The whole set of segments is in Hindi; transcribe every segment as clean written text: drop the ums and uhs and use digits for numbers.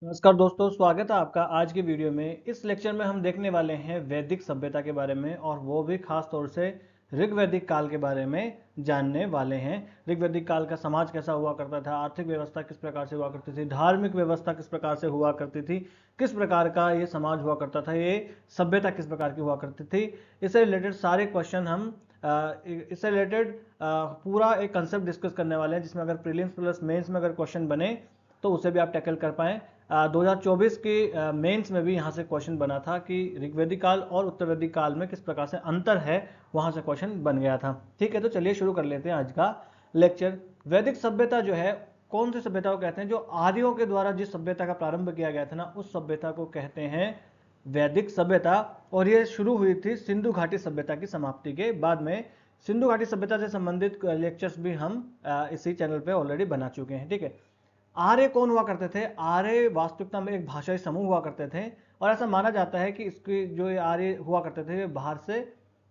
नमस्कार दोस्तों, स्वागत है आपका आज की वीडियो में। इस लेक्चर में हम देखने वाले हैं वैदिक सभ्यता के बारे में, और वो भी खास तौर से ऋग्वैदिक काल के बारे में जानने वाले हैं। ऋग्वैदिक काल का समाज कैसा हुआ करता था, आर्थिक व्यवस्था किस प्रकार से हुआ करती थी, धार्मिक व्यवस्था किस प्रकार से हुआ करती थी, किस प्रकार का ये समाज हुआ करता था, ये सभ्यता किस प्रकार की हुआ करती थी। इससे रिलेटेड सारे क्वेश्चन हम इससे रिलेटेड पूरा एक कंसेप्ट डिस्कस करने वाले हैं, जिसमें अगर प्रीलिम्स प्लस मेंस में अगर क्वेश्चन बने तो उसे भी आप टैकल कर पाएँ। 2024 की मेंस में भी यहाँ से क्वेश्चन बना था कि ऋग्वैदिक काल और उत्तरवैदिक काल में किस प्रकार से अंतर है, वहाँ से क्वेश्चन बन गया था। ठीक है, तो चलिए शुरू कर लेते हैं आज का लेक्चर। वैदिक सभ्यता जो है, कौन सी सभ्यता को कहते हैं? जो आर्यों के द्वारा जिस सभ्यता का प्रारंभ किया गया था ना, उस सभ्यता को कहते हैं वैदिक सभ्यता। और ये शुरू हुई थी सिंधु घाटी सभ्यता की समाप्ति के बाद में। सिंधु घाटी सभ्यता से संबंधित लेक्चर्स भी हम इसी चैनल पे ऑलरेडी बना चुके हैं। ठीक है, आर्य कौन हुआ करते थे? आर्य वास्तविकता में एक भाषाई समूह हुआ करते थे, और ऐसा माना जाता है कि इसकी जो ये आर्य हुआ करते थे, बाहर से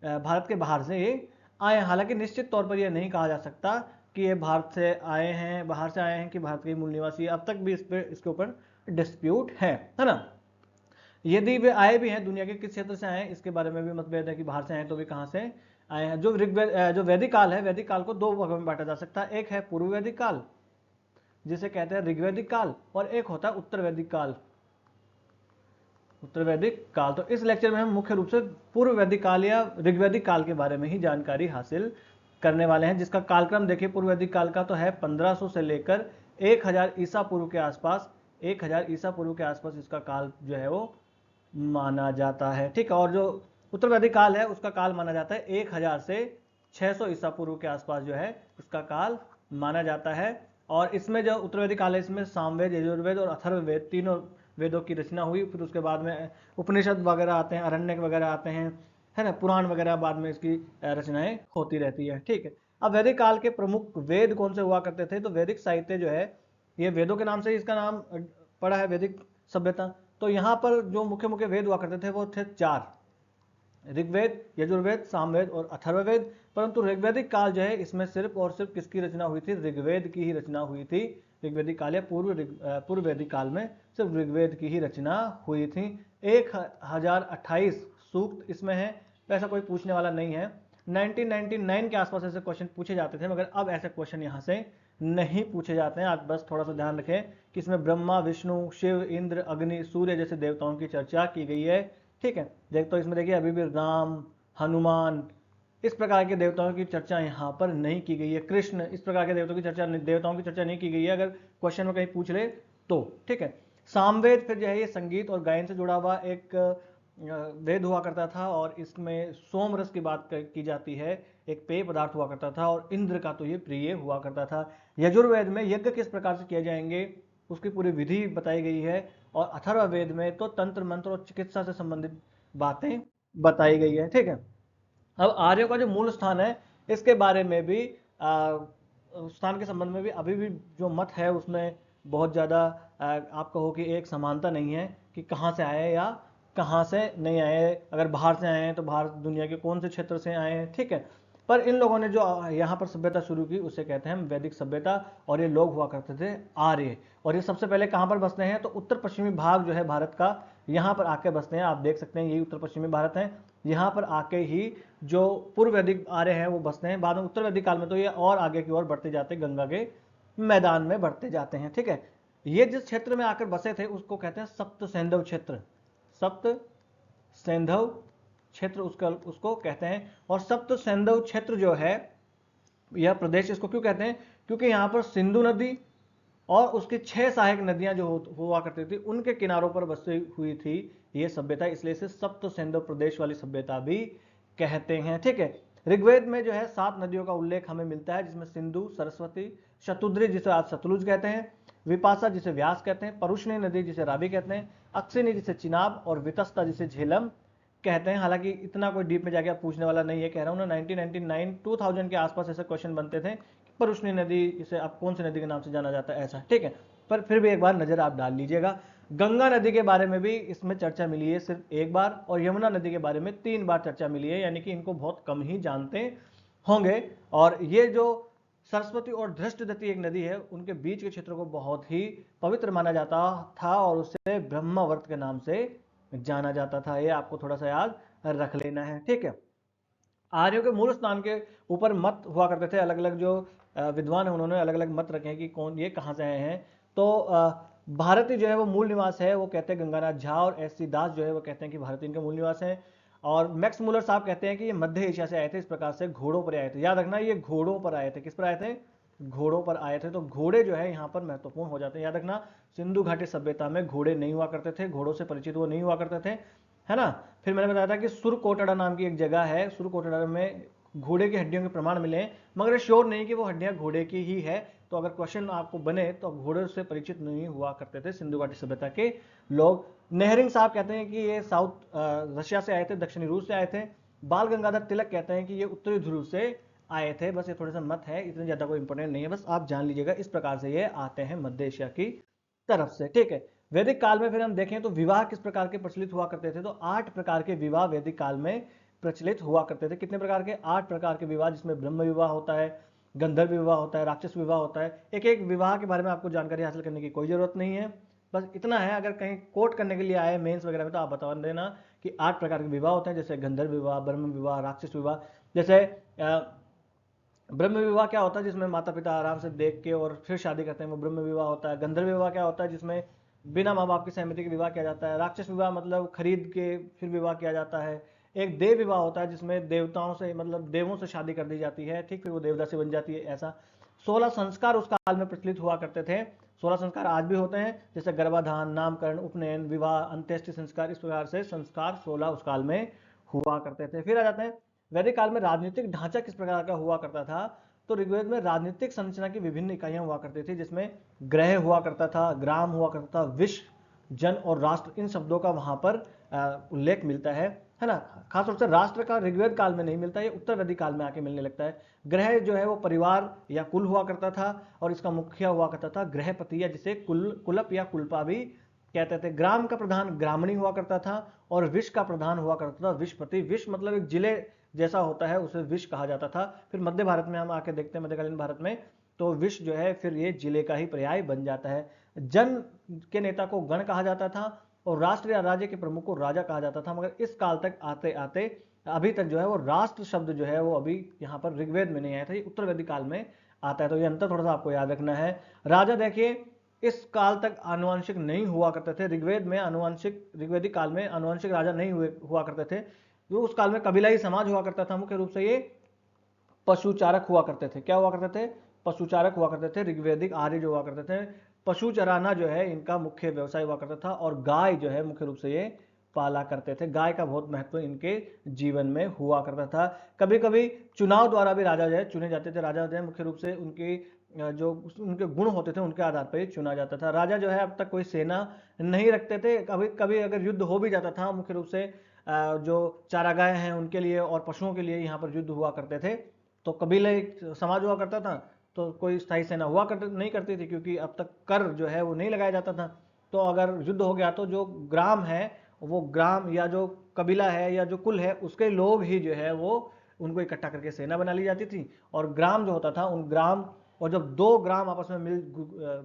भारत के बाहर से ये आए। हालांकि निश्चित तौर पर यह नहीं कहा जा सकता कि ये भारत से आए हैं, बाहर से आए हैं, कि भारत के मूल निवासी। अब तक भी इसके ऊपर डिस्प्यूट है ना। यदि वे आए भी हैं, दुनिया के किस क्षेत्र से आए हैं इसके बारे में भी मतभेद है, कि बाहर से आए तो वे कहाँ से आए हैं। जो वैदिक काल है, वैदिक काल को दो भागों में बांटा जा सकता है। एक है पूर्व वैदिक काल, जिसे कहते हैं ऋग्वैदिक काल, और एक होता है उत्तर वैदिक काल। उत्तर वैदिक काल, तो इस लेक्चर में हम मुख्य रूप से पूर्व वैदिक काल या ऋग्वैदिक काल के बारे में ही जानकारी हासिल करने वाले हैं, जिसका कालक्रम देखिए पूर्व वैदिक काल का तो है 1500 से लेकर 1000 ईसा पूर्व के आसपास। 1000 ईसा पूर्व के आसपास इसका काल जो है वो माना जाता है। ठीक है, और जो उत्तर वैदिक काल है उसका काल माना जाता है 1000 से 600 ईसा पूर्व के आसपास जो है इसका काल माना जाता है। और इसमें जो उत्तर वैदिक काल है, इसमें सामवेद, यजुर्वेद और अथर्ववेद तीनों वेदों की रचना हुई। फिर उसके बाद में उपनिषद वगैरह आते हैं, अरण्यक वगैरह आते हैं, है ना, पुराण वगैरह बाद में इसकी रचनाएं होती रहती है। ठीक है, अब वैदिक काल के प्रमुख वेद कौन से हुआ करते थे? तो वैदिक साहित्य जो है, ये वेदों के नाम से ही इसका नाम पड़ा है, वैदिक सभ्यता। तो यहाँ पर जो मुख्य मुख्य वेद हुआ करते थे वो थे 4: ऋग्वेद, यजुर्वेद, सामवेद और अथर्ववेद। परंतु ऋग्वैदिक काल जो है, इसमें सिर्फ और सिर्फ किसकी रचना हुई थी? ऋग्वेद की ही रचना हुई थी। ऋग्वैदिक काल या पूर्व वैदिक काल में सिर्फ ऋग्वेद की ही रचना हुई थी। 1028 सूक्त इसमें है, तो ऐसा कोई पूछने वाला नहीं है। 1999 के आसपास ऐसे क्वेश्चन पूछे जाते थे, मगर अब ऐसे क्वेश्चन यहाँ से नहीं पूछे जाते हैं। आप बस थोड़ा सा ध्यान रखें कि इसमें ब्रह्मा, विष्णु, शिव, इंद्र, अग्नि, सूर्य जैसे देवताओं की चर्चा की गई है। ठीक है, तो इसमें देखिए अभी भी राम, हनुमान, इस प्रकार के देवताओं की चर्चा यहाँ पर नहीं की गई है। कृष्ण, इस प्रकार के देवताओं की चर्चा नहीं की गई है, अगर क्वेश्चन में कहीं पूछ ले तो। ठीक है, सामवेद फिर जो है ये संगीत और गायन से जुड़ा हुआ एक वेद हुआ करता था, और इसमें सोम रस की बात की जाती है, एक पेय पदार्थ हुआ करता था, और इंद्र का तो ये प्रिय हुआ करता था। यजुर्वेद में यज्ञ किस प्रकार से किए जाएंगे उसकी पूरी विधि बताई गई है, और अथर्ववेद में तो तंत्र मंत्र और चिकित्सा से संबंधित बातें बताई गई है। ठीक है, अब आर्यों का जो मूल स्थान है, इसके बारे में भी स्थान के संबंध में भी अभी भी जो मत है उसमें बहुत ज़्यादा आप कहो कि एक समानता नहीं है कि कहाँ से आए या कहाँ से नहीं आए। अगर बाहर से आए हैं तो बाहर दुनिया के कौन से क्षेत्र से आए हैं। ठीक है, पर इन लोगों ने जो यहाँ पर सभ्यता शुरू की उसे कहते हैं हम वैदिक सभ्यता, और ये लोग हुआ करते थे आर्य। और ये सबसे पहले कहाँ पर बसते हैं? तो उत्तर पश्चिमी भाग जो है भारत का, यहाँ पर आके बसते हैं। आप देख सकते हैं यही उत्तर पश्चिमी भारत है, यहाँ पर आके ही जो पूर्व वैदिक आर्य हैं वो बसते हैं। बाद में उत्तर वैदिक काल में तो ये और आगे की ओर बढ़ते जाते हैं, गंगा के मैदान में बढ़ते जाते हैं। ठीक है, ये जिस क्षेत्र में आकर बसे थे उसको कहते हैं सप्त सैंधव क्षेत्र। सप्त सैंधव क्षेत्र उसको कहते हैं। और सप्त सैंधव क्षेत्र जो है, यह प्रदेश इसको क्यों कहते हैं? क्योंकि यहाँ पर सिंधु नदी और उसकी 6 सहायक नदियां जो हुआ करती थी, उनके किनारों पर बसी हुई थी ये सभ्यता, इसलिए इसे सप्त सैंधव प्रदेश वाली सभ्यता भी कहते हैं। ठीक है, ऋग्वेद में जो है 7 नदियों का उल्लेख हमें मिलता है, जिसमें सिंधु, सरस्वती, शतुद्री जिसे आज सतलुज कहते हैं, विपाशा जिसे व्यास कहते हैं, परुष्णी नदी जिसे रावी कहते हैं, अक्सिनी जिसे चिनाब, और वितस्ता जिसे झेलम कहते हैं। हालांकि इतना कोई डीप में जाके आप पूछने वाला नहीं है, कह रहा हूँ ना। 1999 2000 के आसपास ऐसे क्वेश्चन बनते थे, परुष्णी नदी इसे अब कौन सी नदी के नाम से जाना जाता है, ऐसा। ठीक है, पर फिर भी एक बार नजर आप डाल लीजिएगा। गंगा नदी के बारे में भी इसमें चर्चा मिली है सिर्फ एक बार, और यमुना नदी के बारे में 3 बार चर्चा मिली है, यानी कि इनको बहुत कम ही जानते होंगे। और ये जो सरस्वती और धृष्टदती एक नदी है, उनके बीच के क्षेत्र को बहुत ही पवित्र माना जाता था और उसे ब्रह्मावर्त के नाम से जाना जाता था। ये आपको थोड़ा सा याद रख लेना है, ठीक है। आर्यों के मूल स्थान के ऊपर मत हुआ करते थे, अलग अलग जो विद्वान है उन्होंने अलग अलग मत रखे हैं कि कौन ये कहाँ से आए हैं। तो भारती जो है वो मूल निवास है, वो कहते हैं गंगानाथ झा, और एस सी दास जो है वो कहते हैं कि भारती इनके मूल निवास है। और मैक्स मूलर साहब कहते हैं कि ये मध्य एशिया से आए थे, इस प्रकार से घोड़ों पर आए थे। याद रखना ये घोड़ों पर आए थे, किस पर आए थे? घोड़ों पर आए थे। तो घोड़े जो है यहाँ पर महत्वपूर्ण हो जाते हैं, याद रखना। सिंधु घाटी सभ्यता में घोड़े नहीं हुआ करते थे, घोड़ों से परिचित वो नहीं हुआ करते थे, है ना। फिर मैंने बताया था कि सुरकोटड़ा नाम की एक जगह है, सुरकोटड़ा में घोड़े की हड्डियों के प्रमाण मिले हैं, मगर श्योर नहीं कि वो हड्डियां घोड़े की ही है। तो अगर क्वेश्चन आपको बने तो घोड़े से परिचित नहीं हुआ करते थे सिंधु घाटी सभ्यता के लोग। नेहरिंग साहब कहते हैं कि ये साउथ रशिया से आए थे, दक्षिणी रूस से आए थे। बाल गंगाधर तिलक कहते हैं कि ये उत्तरी ध्रुव से आए थे। बस ये थोड़ा सा मत है, इतनी ज्यादा कोई इंपॉर्टेंट नहीं है, बस आप जान लीजिएगा इस प्रकार से ये आते हैं मध्य एशिया की तरफ से, ठीक है। वैदिक काल में फिर हम देखें तो विवाह किस प्रकार के प्रचलित हुआ करते थे, तो 8 प्रकार के विवाह वैदिक काल में प्रचलित हुआ करते थे। कितने प्रकार के? 8 प्रकार के विवाह, जिसमें ब्रह्म विवाह होता है, गंधर्व विवाह होता है, राक्षस विवाह होता है। एक एक विवाह के बारे में आपको जानकारी हासिल करने की कोई जरूरत नहीं है, बस इतना है। अगर कहीं कोट करने के लिए आए मेंस वगैरह में तो आप बता देना कि 8 प्रकार के विवाह होते हैं, जैसे गंधर्व विवाह, ब्रह्म विवाह, राक्षस विवाह। जैसे ब्रह्म विवाह क्या होता है? जिसमें माता पिता आराम से देख के और फिर शादी करते हैं, वो ब्रह्म विवाह होता है। गंधर्व विवाह क्या होता है? जिसमें बिना माँ बाप की सहमति के विवाह किया जाता है। राक्षस विवाह मतलब खरीद के फिर विवाह किया जाता है। एक देव विवाह होता है जिसमें देवताओं से मतलब देवों से शादी कर दी जाती है, ठीक, फिर वो देवदासी बन जाती है, ऐसा। 16 संस्कार उस काल में प्रचलित हुआ करते थे। 16 संस्कार आज भी होते हैं, जैसे गर्भाधान, नामकरण, उपनयन, विवाह, अंत्येष्टि संस्कार, इस प्रकार से संस्कार 16 उस काल में हुआ करते थे। फिर आ जाते हैं वैदिक काल में राजनीतिक ढांचा किस प्रकार का हुआ करता था। तो ऋग्वेद में राजनीतिक संरचना की विभिन्न इकाइयां हुआ करती थी, जिसमें ग्रह हुआ करता था, ग्राम हुआ करता था, विश्व, जन और राष्ट्र, इन शब्दों का वहां पर उल्लेख मिलता है ना। खासतौर से राष्ट्र का ऋग्वेद काल में नहीं मिलता, ये उत्तर वैदिक काल में आके मिलने लगता है। ग्रह जो है वो परिवार या कुल हुआ करता था, और इसका मुखिया हुआ करता था गृहपति, या जिसे कुलप या कुलपा भी कहते थे। ग्राम का प्रधान ग्रामणी हुआ करता था, और विश्व का प्रधान हुआ करता था विश्वपति। विश्व मतलब एक जिले जैसा होता है, उसे विश्व कहा जाता था। फिर मध्य भारत में हम आके देखते हैं, मध्यकालीन भारत में, तो विश्व जो है फिर ये जिले का ही पर्याय बन जाता है। जन के नेता को गण कहा जाता था, और राष्ट्र या राज्य के प्रमुख को राजा कहा जाता था। मगर इस काल तक आते आते अभी तक जो है वो राष्ट्र शब्द जो है वो अभी यहाँ पर ऋग्वेद में नहीं आया था, ये उत्तर वैदिक काल में आता है। तो ये अंतर थोड़ा सा आपको याद रखना है। राजा देखिए इस काल तक आनुवंशिक नहीं हुआ करते थे। ऋग्वेद में आनुवंशिक, ऋग्वेदिक काल में आनुवंशिक राजा नहीं हुआ करते थे। जो उस काल में कबीलाई समाज हुआ करता था, मुख्य रूप से ये पशुचारक हुआ करते थे। क्या हुआ करते थे? पशुचारक हुआ करते थे। ऋग्वेदिक आर्य जो हुआ करते थे, पशु चराना जो है इनका मुख्य व्यवसाय हुआ करता था, और गाय जो है मुख्य रूप से ये पाला करते थे। गाय का बहुत महत्व इनके जीवन में हुआ करता था। कभी कभी चुनाव द्वारा भी राजा जो है चुने जाते थे। राजा जो है मुख्य रूप से उनकी जो उनके गुण होते थे उनके आधार पर चुना जाता था। राजा जो है अब तक कोई सेना नहीं रखते थे। कभी कभी अगर युद्ध हो भी जाता था, मुख्य रूप से जो चारागाह हैं उनके लिए और पशुओं के लिए यहाँ पर युद्ध हुआ करते थे। तो कबीले समाज हुआ करता था, तो कोई स्थायी सेना हुआ नहीं करती थी, क्योंकि अब तक कर जो है वो नहीं लगाया जाता था। तो अगर युद्ध हो गया तो जो ग्राम है, वो ग्राम या जो कबीला है या जो कुल है, उसके लोग ही जो है वो उनको इकट्ठा करके सेना बना ली जाती थी। और ग्राम जो होता था, उन ग्राम, और जब दो ग्राम आपस में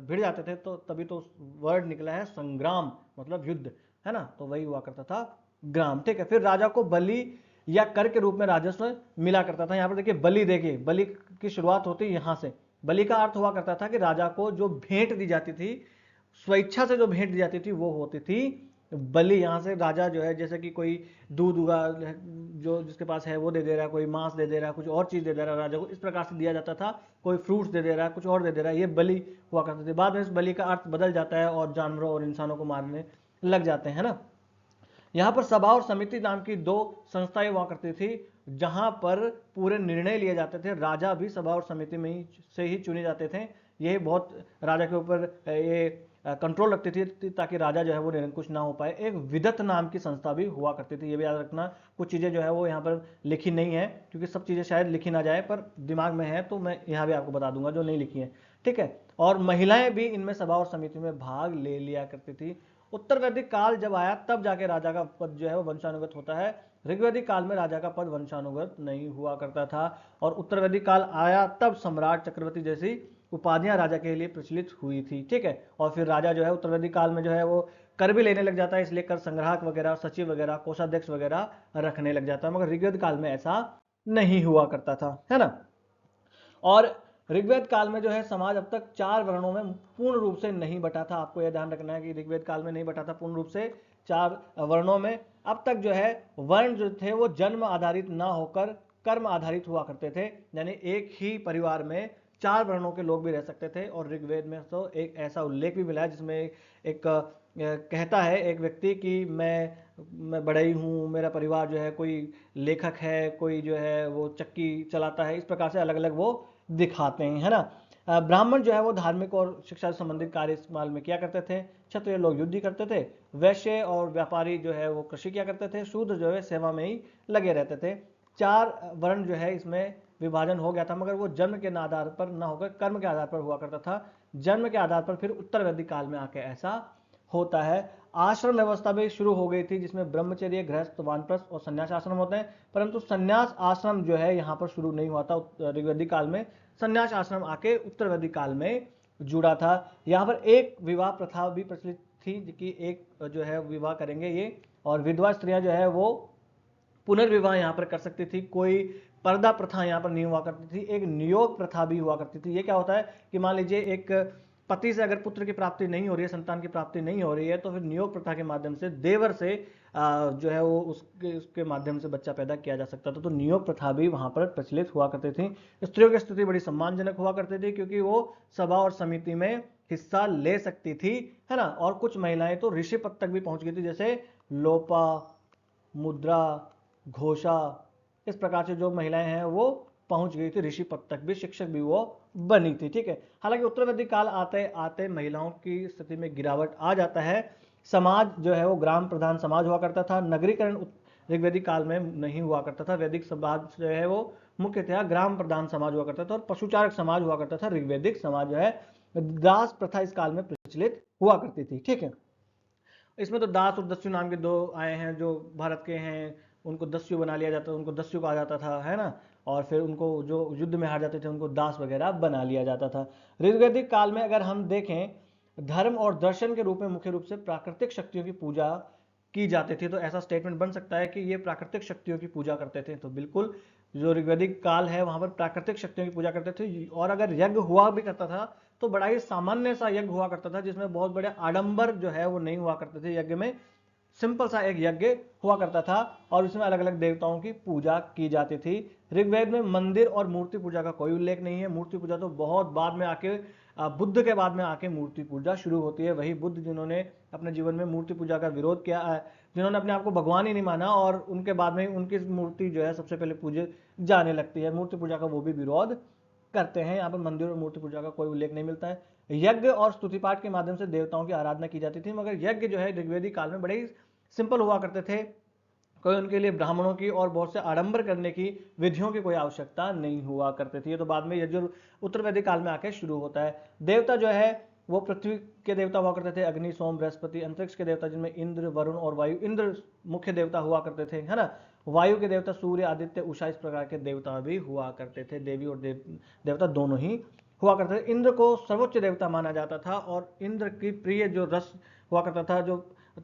भिड़ जाते थे तो तभी तो वर्ड निकला है संग्राम, मतलब युद्ध, है ना। तो वही हुआ करता था ग्राम, ठीक है। फिर राजा को बलि या कर के रूप में राजस्व मिला करता था। यहाँ पर देखिए बलि, देखिए बलि की शुरुआत होती है यहाँ से। बलि का अर्थ हुआ करता था कि राजा को जो भेंट दी जाती थी, स्वेच्छा से जो भेंट दी जाती थी वो होती थी बलि। यहाँ से राजा जो है, जैसे कि कोई दूध उगा जो जिसके पास है वो दे दे रहा है, कोई मांस दे दे रहा है, कुछ और चीज दे दे रहा है राजा को, इस प्रकार से दिया जाता था। कोई फ्रूट्स दे दे रहा है, कुछ और दे दे रहा है, ये बलि हुआ करते थे। बाद में इस बलि का अर्थ बदल जाता है और जानवरों और इंसानों को मारने लग जाते हैं ना। यहाँ पर सभा और समिति नाम की दो संस्थाएं हुआ करती थी, जहां पर पूरे निर्णय लिए जाते थे। राजा भी सभा और समिति में ही से ही चुने जाते थे। ये बहुत राजा के ऊपर ये कंट्रोल रखती थी, ताकि राजा जो है वो निरंकुश ना हो पाए। एक विदत नाम की संस्था भी हुआ करती थी, ये भी याद रखना। कुछ चीज़ें जो है वो यहाँ पर लिखी नहीं है, क्योंकि सब चीज़ें शायद लिखी ना जाए, पर दिमाग में है तो मैं यहाँ भी आपको बता दूंगा जो नहीं लिखी है, ठीक है। और महिलाएं भी इनमें सभा और समिति में भाग ले लिया करती थी। उत्तर वैदिक काल जब आया तब जाके राजा का पद जो है वो वंशानुगत होता है। ऋग्वैदिक काल में राजा का पद वंशानुगत नहीं हुआ करता था। और उत्तर वैदिक काल आया तब सम्राट, चक्रवर्ती जैसी उपाधियां राजा के लिए प्रचलित हुई थी, ठीक है। और फिर राजा जो है उत्तर वैदिक काल में जो है वो कर भी लेने लग जाता है, इसलिए कर संग्राहक वगैरह, सचिव वगैरह, कोषाध्यक्ष वगैरह रखने लग जाता है। मगर ऋग्वेद काल में ऐसा नहीं हुआ करता था, है ना। और ऋग्वेद काल में जो है समाज अब तक 4 वर्णों में पूर्ण रूप से नहीं बटा था। आपको यह ध्यान रखना है कि ऋग्वेद काल में नहीं बटा था पूर्ण रूप से 4 वर्णों में। अब तक जो है वर्ण जो थे वो जन्म आधारित ना होकर कर्म आधारित हुआ करते थे, यानी एक ही परिवार में 4 वर्णों के लोग भी रह सकते थे। और ऋग्वेद में तो एक ऐसा उल्लेख भी मिला है जिसमें एक कहता है एक व्यक्ति कि मैं बढ़ई हूँ, मेरा परिवार जो है कोई लेखक है, कोई जो है वो चक्की चलाता है, इस प्रकार से अलग अलग वो दिखाते हैं, है ना। ब्राह्मण जो है वो धार्मिक और शिक्षा से संबंधित कार्य इस्तेमाल में किया करते थे। क्षत्रिय लोग युद्ध करते थे। वैश्य और व्यापारी जो है वो कृषि किया करते थे। शूद्र जो है सेवा में ही लगे रहते थे। 4 वर्ण जो है इसमें विभाजन हो गया था, मगर वो जन्म के आधार पर ना होकर कर्म के आधार पर हुआ करता था। जन्म के आधार पर फिर उत्तर वैदिक काल में आके ऐसा होता है। आश्रम व्यवस्था भी शुरू हो गई थी, जिसमें ब्रह्मचर्य, गृहस्थ, वानप्रस्थ और संन्यास आश्रम होते हैं। परंतु संन्यास आश्रम जो है यहाँ पर शुरू नहीं हुआ था ऋग्वैदिक काल में। संन्यास आश्रम आके उत्तर वैदिक काल में जुड़ा था। यहाँ पर एक विवाह प्रथा भी प्रचलित थी कि एक जो है विवाह करेंगे ये, और विधवा स्त्रियां जो है वो पुनर्विवाह यहाँ पर कर सकती थी। कोई पर्दा प्रथा यहाँ पर नहीं हुआ करती थी। एक नियोग प्रथा भी हुआ करती थी। ये क्या होता है कि मान लीजिए एक पति से अगर पुत्र की प्राप्ति नहीं हो रही है, संतान की प्राप्ति नहीं हो रही है, तो फिर नियोग प्रथा के माध्यम से देवर से जो है वो उसके माध्यम से बच्चा पैदा किया जा सकता था। तो नियोग प्रथा भी वहां पर प्रचलित हुआ करती थी। स्त्रियों की स्थिति बड़ी सम्मानजनक हुआ करती थी, क्योंकि वो सभा और समिति में हिस्सा ले सकती थी, है ना। और कुछ महिलाएं तो ऋषि पद तक भी पहुंच गई थी, जैसे लोपा, मुद्रा, घोषा, इस प्रकार से जो महिलाएं हैं वो पहुंच गई थी ऋषि पद तक भी, शिक्षक भी वो बनी थी, ठीक है। हालांकि उत्तर वैदिक काल आते आते महिलाओं की स्थिति में गिरावट आ जाता है। समाज जो है वो ग्राम प्रधान समाज हुआ करता था। नगरीकरण ऋग्वैदिक काल में नहीं हुआ करता था। वैदिक समाज जो है वो मुख्यतः ग्राम प्रधान समाज हुआ करता था, और पशुचारक समाज हुआ करता था। ऋग्वैदिक समाज जो है, दास प्रथा इस काल में प्रचलित हुआ करती थी, ठीक है। इसमें तो दास और दस्यु नाम के 2 आए हैं, जो भारत के हैं उनको दस्यु बना लिया जाता, उनको दस्यु कहा जाता था, है ना। और फिर उनको जो युद्ध में हार जाते थे उनको दास वगैरह बना लिया जाता था। ऋग्वैदिक काल में अगर हम देखें धर्म और दर्शन के रूप में मुख्य रूप से प्राकृतिक शक्तियों की पूजा की जाती थी। तो ऐसा स्टेटमेंट बन सकता है कि ये प्राकृतिक शक्तियों की पूजा करते थे। तो बिल्कुल जो ऋग्वैदिक काल है वहां पर प्राकृतिक शक्तियों की पूजा करते थे। और अगर यज्ञ हुआ भी करता था तो बड़ा ही सामान्य सा यज्ञ हुआ करता था, जिसमें बहुत बड़े आडंबर जो है वो नहीं हुआ करते थे। यज्ञ में सिंपल सा एक यज्ञ हुआ करता था, और उसमें अलग अलग देवताओं की पूजा की जाती थी। ऋग्वेद में मंदिर और मूर्ति पूजा का कोई उल्लेख नहीं है। मूर्ति पूजा तो बहुत बाद में आके बुद्ध के बाद में आके मूर्ति पूजा शुरू होती है। वही बुद्ध जिन्होंने अपने जीवन में मूर्ति पूजा का विरोध किया, जिन्होंने अपने आप को भगवान ही नहीं माना, और उनके बाद में उनकी मूर्ति जो है सबसे पहले पूजे जाने लगती है। मूर्ति पूजा का वो भी विरोध करते हैं। यहाँ पर मंदिर और मूर्ति पूजा का कोई उल्लेख नहीं मिलता है। यज्ञ और स्तुति पाठ के माध्यम से देवताओं की आराधना की जाती थी, मगर यज्ञ जो है ऋग्वेदिक काल में बड़े ही सिंपल हुआ करते थे। कोई उनके लिए ब्राह्मणों की और बहुत से आडंबर करने की विधियों की कोई आवश्यकता नहीं हुआ करती थी। ये तो बाद में यज्ञ उत्तर वैदिक काल में आके शुरू होता है। देवता जो है वो पृथ्वी के देवता हुआ करते थे, अग्नि, सोम, बृहस्पति। अंतरिक्ष के देवता जिनमें इंद्र, वरुण और वायु। इंद्र मुख्य देवता हुआ करते थे, है ना। वायु के देवता सूर्य, आदित्य, उषा, इस प्रकार के देवता भी हुआ करते थे। देवी और देवता दोनों ही हुआ करते थे। इंद्र को सर्वोच्च देवता माना जाता था, और इंद्र की प्रिय जो रस हुआ करता था, जो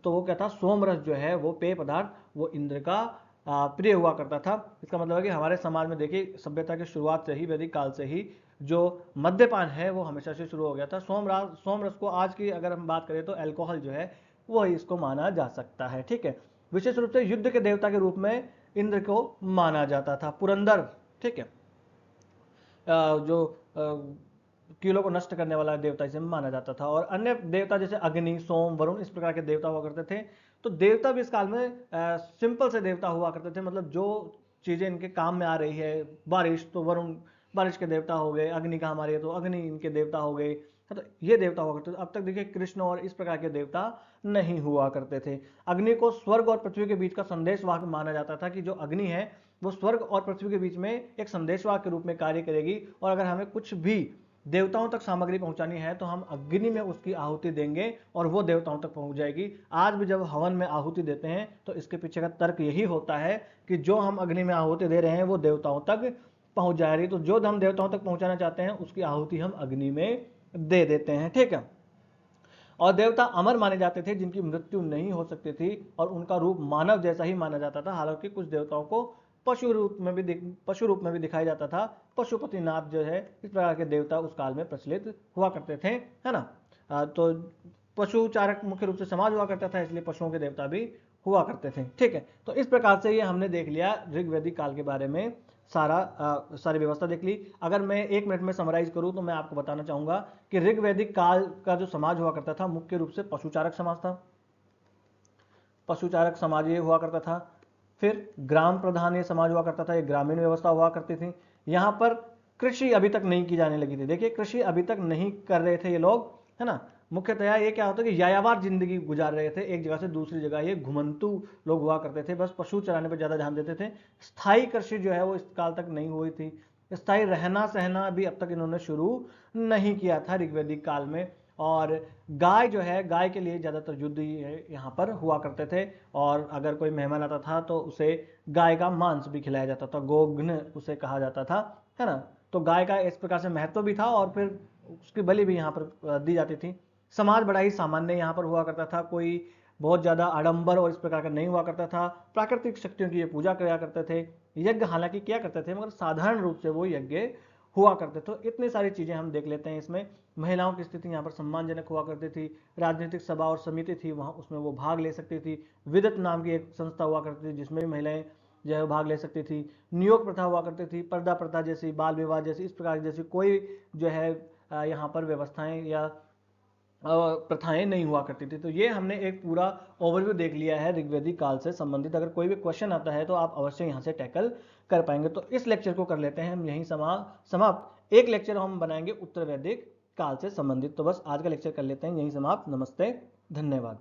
तो वो क्या था, सोम रस जो है वो पेय पदार्थ, वो इंद्र का प्रिय हुआ करता था। इसका मतलब है कि हमारे समाज में देखिए सभ्यता की शुरुआत से ही, वैदिक काल से ही जो मद्यपान है वो हमेशा से शुरू हो गया था। सोम रस को आज की अगर हम बात करें तो अल्कोहल जो है वो इसको माना जा सकता है, ठीक है। विशेष रूप से युद्ध के देवता के रूप में इंद्र को माना जाता था। पुरंदर, ठीक है, जो कीलों को नष्ट करने वाला देवता इसे माना जाता था। और अन्य देवता जैसे अग्नि, सोम, वरुण, इस प्रकार के देवता हुआ करते थे। तो देवता भी इस काल में सिंपल से देवता हुआ करते थे, मतलब जो चीजें इनके काम में आ रही है, बारिश तो वरुण बारिश के देवता हो गए, अग्नि का हमारे तो अग्नि इनके देवता हो गए, तो ये देवता हुआ करते थे। अब तक देखिए कृष्ण और इस प्रकार के देवता नहीं हुआ करते थे। अग्नि को स्वर्ग और पृथ्वी के बीच का संदेशवाहक माना जाता था, कि जो अग्नि है वो स्वर्ग और पृथ्वी के बीच में एक संदेशवाहक के रूप में कार्य करेगी, और अगर हमें कुछ भी देवताओं तक सामग्री पहुंचानी है तो हम अग्नि में उसकी आहुति देंगे और वो देवताओं तक पहुंच जाएगी। आज भी जब हवन में आहुति देते हैं तो इसके पीछे का तर्क यही होता है कि जो हम अग्नि में आहुति दे रहे हैं वो देवताओं तक पहुंच जा रही है। तो जो हम देवताओं तक पहुंचाना चाहते हैं उसकी आहुति हम अग्नि में दे देते हैं, ठीक है। और देवता अमर माने जाते थे जिनकी मृत्यु नहीं हो सकती थी और उनका रूप मानव जैसा ही माना जाता था। हालांकि कुछ देवताओं को पशु रूप में भी दिखाया जाता था। पशुपतिनाथ जो है, इस प्रकार के देवता उस काल में प्रचलित हुआ करते थे, है ना। तो पशुचारक मुख्य रूप से समाज हुआ करता था, इसलिए पशुओं के देवता भी हुआ करते थे, ठीक है। तो इस प्रकार से ये हमने देख लिया ऋग्वैदिक काल के बारे में, सारी व्यवस्था देख ली। अगर मैं 1 मिनट में समराइज करूं तो मैं आपको बताना चाहूंगा कि ऋग्वैदिक काल का जो समाज हुआ करता था मुख्य रूप से पशुचारक समाज था। पशुचारक समाज ये हुआ करता था। फिर ग्राम प्रधान ये समाज हुआ करता था, ये ग्रामीण व्यवस्था हुआ करती थी। यहां पर कृषि अभी तक नहीं की जाने लगी थी। देखिए कृषि अभी तक नहीं कर रहे थे ये लोग, है ना। मुख्यतया ये क्या होता है कि यायावार जिंदगी गुजार रहे थे, एक जगह से दूसरी जगह ये घुमंतु लोग हुआ करते थे, बस पशु चराने पर ज्यादा ध्यान देते थे। स्थायी कृषि जो है वो इस काल तक नहीं हुई थी। स्थायी रहना सहना भी अब तक इन्होंने शुरू नहीं किया था ऋग्वैदिक काल में। और गाय जो है, गाय के लिए ज़्यादातर युद्ध यहाँ पर हुआ करते थे। और अगर कोई मेहमान आता था तो उसे गाय का मांस भी खिलाया जाता था, गोघ्न उसे कहा जाता था, है ना। तो गाय का इस प्रकार से महत्व भी था और फिर उसकी बलि भी यहाँ पर दी जाती थी। समाज बड़ा ही सामान्य यहाँ पर हुआ करता था, कोई बहुत ज़्यादा आडंबर और इस प्रकार का नहीं हुआ करता था। प्राकृतिक शक्तियों की ये पूजा किया करते थे। यज्ञ हालांकि किया करते थे मगर साधारण रूप से वो यज्ञ हुआ करते थे। तो इतनी सारी चीज़ें हम देख लेते हैं इसमें। महिलाओं की स्थिति यहाँ पर सम्मानजनक हुआ करती थी। राजनीतिक सभा और समिति थी, वहाँ उसमें वो भाग ले सकती थी। विदत नाम की एक संस्था हुआ करती थी जिसमें भी महिलाएं जो है भाग ले सकती थी। नियोग प्रथा हुआ करती थी, पर्दा प्रथा जैसी, बाल विवाह जैसी, इस प्रकार जैसी कोई जो है यहाँ पर व्यवस्थाएं या प्रथाएं नहीं हुआ करती थी। तो ये हमने एक पूरा ओवरव्यू देख लिया है ऋग्वैदिक काल से संबंधित। अगर कोई भी क्वेश्चन आता है तो आप अवश्य यहाँ से टैकल कर पाएंगे। तो इस लेक्चर को कर लेते हैं हम यहीं समाप्त। एक लेक्चर हम बनाएंगे उत्तर वैदिक काल से संबंधित। तो बस आज का लेक्चर कर लेते हैं यहीं समाप्त। नमस्ते, धन्यवाद।